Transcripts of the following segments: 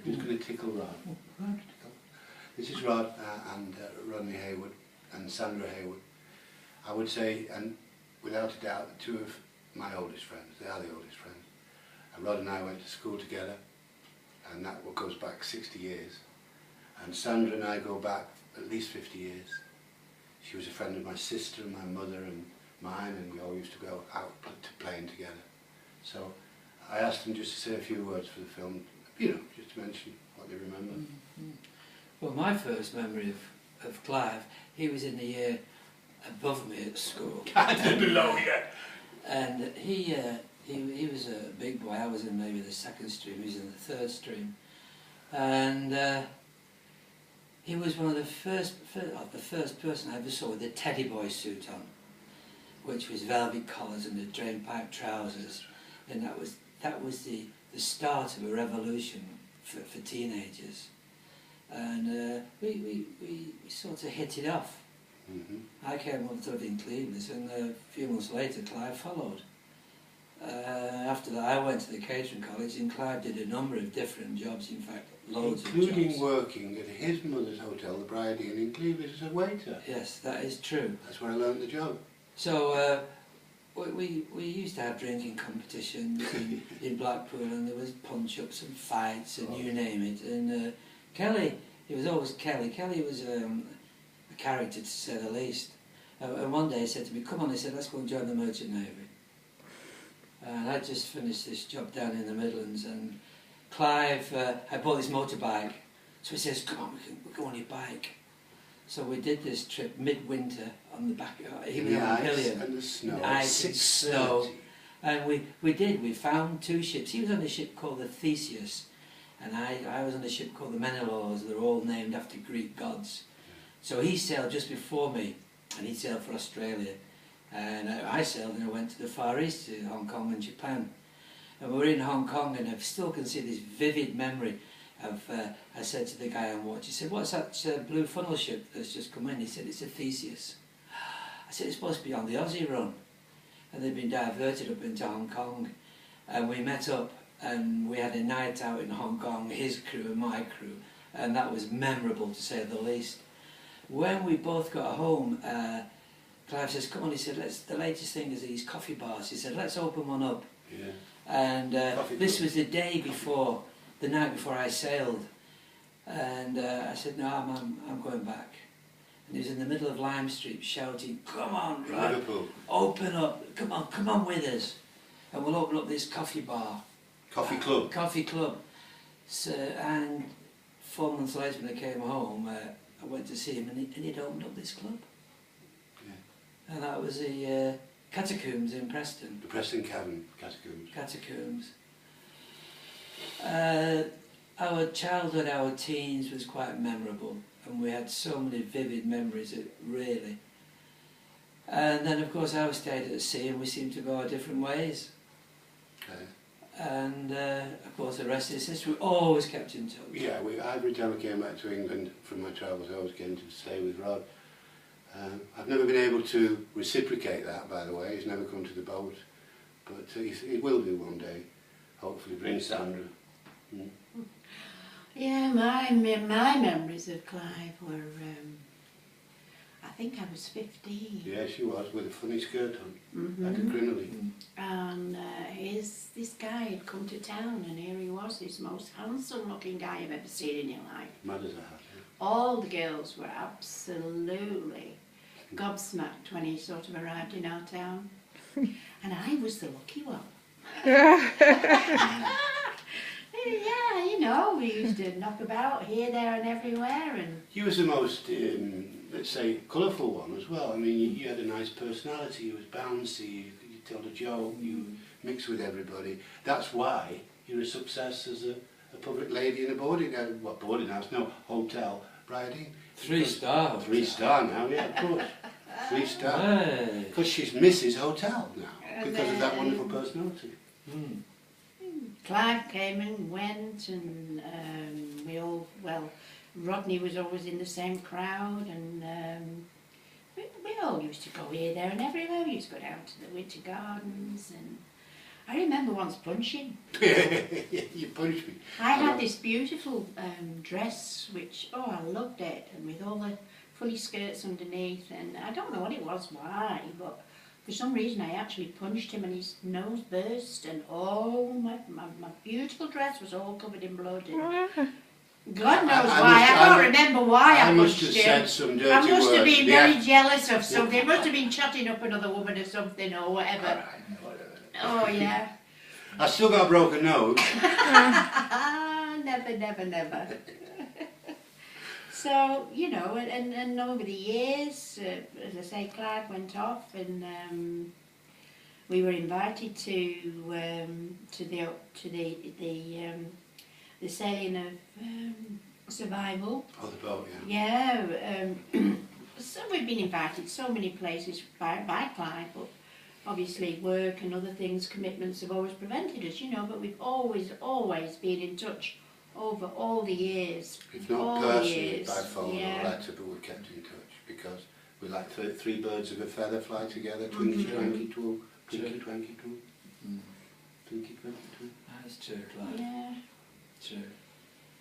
Who's going to tickle Rod? Rod, tickle. This is Rod and Rodney Haywood and Sandra Haywood. I would say, and without a doubt, two of my oldest friends. They are the oldest friends. And Rod and I went to school together, and that goes back 60 years. And Sandra and I go back at least 50 years. She was a friend of my sister and my mother and mine, and we all used to go out to playing together. So I asked them just to say a few words for the film, you know, just to mention what they remember. Mm-hmm. Well, my first memory of Clive, he was in the year above me at school. Below, yeah. And he was a big boy. I was in maybe the second stream, he was in the third stream. And he was one of the first person I ever saw with a teddy boy suit on, which was velvet collars and the drain pipe trousers. And that was the start of a revolution for teenagers. And we sort of hit it off. Mm-hmm. I came up to live in Cleveland, and a few months later Clive followed. After that I went to the catering college, and Clive did a number of different jobs, in fact loads of jobs. Including working at his mother's hotel, the Briardene in Cleveland, as a waiter. Yes, that is true. That's where I learned the job. So we used to have drinking competitions in Blackpool, and there was punch-ups and fights and you name it. And Kelly, it was always Kelly. Kelly was a character, to say the least. And one day he said to me, "Come on," he said, "let's go and join the Merchant Navy." And I just finished this job down in the Midlands, and Clive had bought this motorbike, so he says, "Come on, we can go on your bike." So we did this trip midwinter on the back, even the on the ice pillion. and the snow. Ice and snow. And we found two ships. He was on a ship called the Theseus, and I was on a ship called the Menelaus. They're all named after Greek gods. So he sailed just before me, and he sailed for Australia. And I sailed and I went to the Far East, to Hong Kong and Japan. And we were in Hong Kong, and I still can see this vivid memory of, I said to the guy on watch, he said, "What's that blue funnel ship that's just come in?" He said, "It's a Theseus." I said, "It's supposed to be on the Aussie run." And they'd been diverted up into Hong Kong. And we met up, and we had a night out in Hong Kong, his crew and my crew. And that was memorable, to say the least. When we both got home, Clive says, "Come on," he said, the latest thing is these coffee bars. He said, "Let's open one up." Yeah. And this was the day before, the night before I sailed. And I said, "No, I'm going back." And he was in the middle of Lime Street shouting, "Come on, Rod, Liverpool. open up, come on with us. And we'll open up this coffee bar." Coffee club. Coffee club. So, and 4 months later when I came home, I went to see him, and he'd opened up this club. Yeah. And that was the Catacombs in Preston. The Preston Cavern Catacombs. Catacombs. Our childhood, our teens was quite memorable, and we had so many vivid memories, really. And then of course I stayed at sea, and we seemed to go our different ways. Okay. And of course the rest is history. We always kept in touch. Yeah, every time I came back to England from my travels, I always came to stay with Rod. I've never been able to reciprocate that, by the way. He's never come to the boat, but he will do one day. Hopefully bring Sandra. Mm. Yeah, my memories of Clive were, I think I was 15. Yeah, she was, with a funny skirt on, like a Mm-hmm. crinoline. And this guy had come to town, and here he was, this most handsome looking guy you've ever seen in your life. Mad as a hat, yeah. All the girls were absolutely gobsmacked when he sort of arrived in our town. And I was the lucky one. Yeah, you know, we used to knock about here, there and everywhere. And He was the most, let's say, colourful one as well. I mean, you had a nice personality, you was bouncy, you told a joke, you mixed with everybody. That's why you're a success as a public lady in a boarding house, what boarding house, no, hotel, Briardene. 3-star. 3-star now, yeah, of course. 3-star. Hey. Because she's Mrs. Hotel now, because of that wonderful personality. Mm. Clive came and went, and we all, well, Rodney was always in the same crowd, and we all used to go here, there and everywhere. We used to go down to the Winter Gardens, and I remember once punching. You punched me. I had this beautiful dress, which, oh, I loved it, and with all the fully skirts underneath, and I don't know what it was, why, but for some reason I actually punched him and his nose burst, and oh, my beautiful dress was all covered in blood. And God knows why. I can't remember why I must punched have him. said some dirty I must have words. been very jealous of something. Must have been chatting up another woman or something or whatever. Alright, whatever. Oh yeah. I still got a broken nose. Never. So, you know, and over the years, as I say, Clive went off, and we were invited to the sailing of Survival. Oh, the boat, yeah. Yeah. So we've been invited so many places by Clive, but obviously work and other things, commitments have always prevented us, you know, but we've always been in touch over all the years. If not all personally, years. by phone Yeah. or letter, but we've kept in touch because we like three birds of a feather fly together. Twinkie, twanky, twoo. Twinkie, twanky, twoo. Twinkie, twanky, twoo. That's true, Clive. Yeah. True.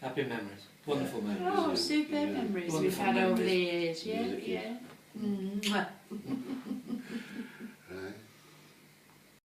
Happy memories. Wonderful memories. Oh, superb Yeah. memories Wonderful we've had over the memories. years. Yeah, Yeah. yeah. Mwah.